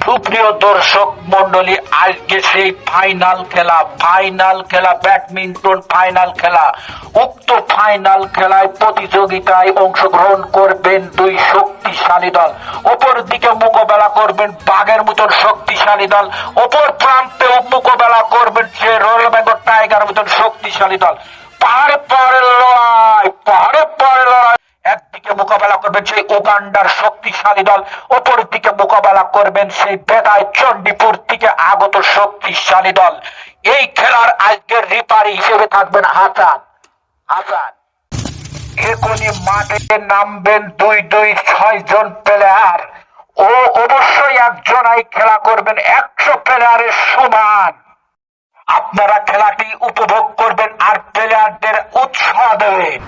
সুপ্রিয় দর্শক মন্ডলী, আজকে সেই ফাইনাল খেলা ব্যাডমিন্টন ফাইনাল খেলা। উক্ত ফাইনাল খেলায় প্রতিযোগিতায় অংশগ্রহণ করবেন দুই শক্তিশালী দল। অপর দিকে মোকাবেলা করবেন বাঘের মতন শক্তিশালী দল, অপর প্রান্তে মোকাবেলা করবেন সে রয়্যাল বেঙ্গল টাইগার মতন শক্তিশালী দল। পাহাড়ে লড়াই। একদিকে মোকাবেলা করবেন সেই উগান্ডার শক্তিশালী দল, অপর দিকে মোকাবেলা করবেন সেই বেদায় চণ্ডীপুর থেকে আগত শক্তিশালী দল। এই খেলার আজকের রেফারি হিসেবে থাকবেন হাসান। এখনই মাঠে নামবেন 2-2-6 জন প্লেয়ার ও অবশ্যই একজনাই খেলা করবেন 100 প্লেয়ারের সমান। আপনারা খেলাটি উপভোগ করবেন আর প্লেয়ারদের উৎসাহ দেবেন।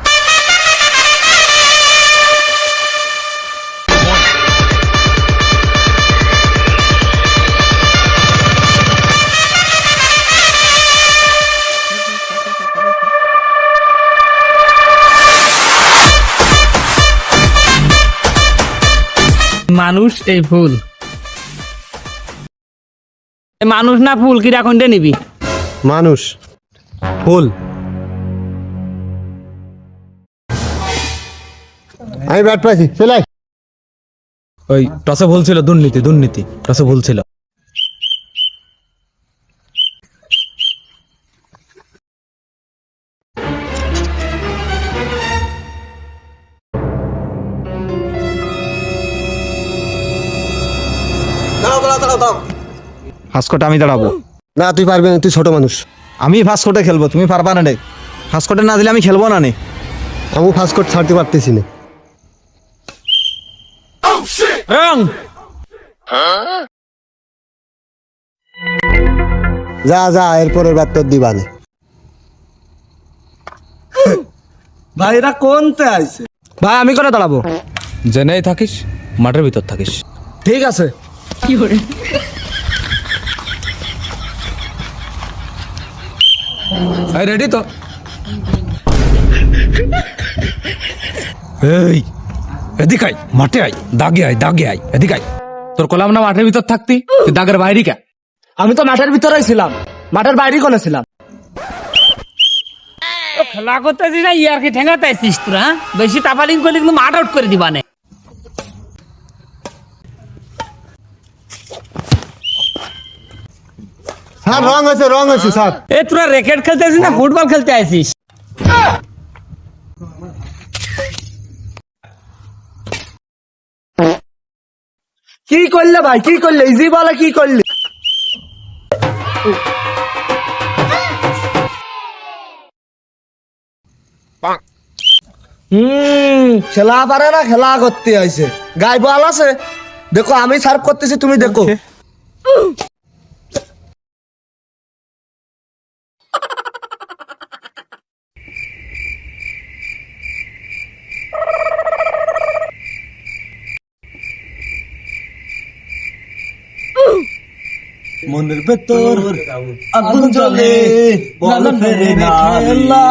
মানুষ এই ফুল, মানুষ না ফুল, কিরা কোনটা নিবি? মানুষ ফুল। আমি ব্যাট পাইছি, চলাই। ওই টসে ভুল ছিল, দুর্নীতি টসে ভুল ছিল। ফাস্কোটে আমি দাঁড়াবো না, তুই পারবি না, তুই ছোট মানুষ। আমি ফাস্কোটে খেলবো, তুমি পারবা না রে। ফাস্কোটে না দিলে আমি খেলবো না নে। আমি ফার্স্ট কোট ছাড়তে পারতেছি না। রং যা এরপরের ব্যাট তোর দিবানে। ভাই এরা কোনতে আইছে? ভাই আমি করে দাঁড়াবো। জেনেই থাকিস, মাঠের ভিতর থাকিস। ঠিক আছে। কি করে রেডি তো? এই এদিকে আয়, মাঠে আয়, দাগে আয়, এদিকে আয়। তোর কলাম না মাঠের ভিতর থাকতি, তুই দাগের বাইরে কে? আমি তো মাঠের ভিতরেই ছিলাম, মাঠের বাইরে কোনে ছিলাম? খেলা করতেছিস না ইয়ার কি ঠেঙ্গাতে আসছিস তোরা? বেশি তাপালিং করলে কিন্তু মাঠ আউট করে দিবানে। স্যার রং হয়েছে স্যার। এ তোরা র্যাকেট খেলতে আসিস না ফুটবল খেলতে আসিস? কি করলে ভাই, কি করলে? ইজি বলে কি করলে? খেলা পারে না, খেলা করতে আইছে। গায়ে বল আছে, দেখো আমি সার্ভ করতেছি, তুমি দেখো। মনের ভেতর আগুন জ্বলে, বল ফেরে না খেলা।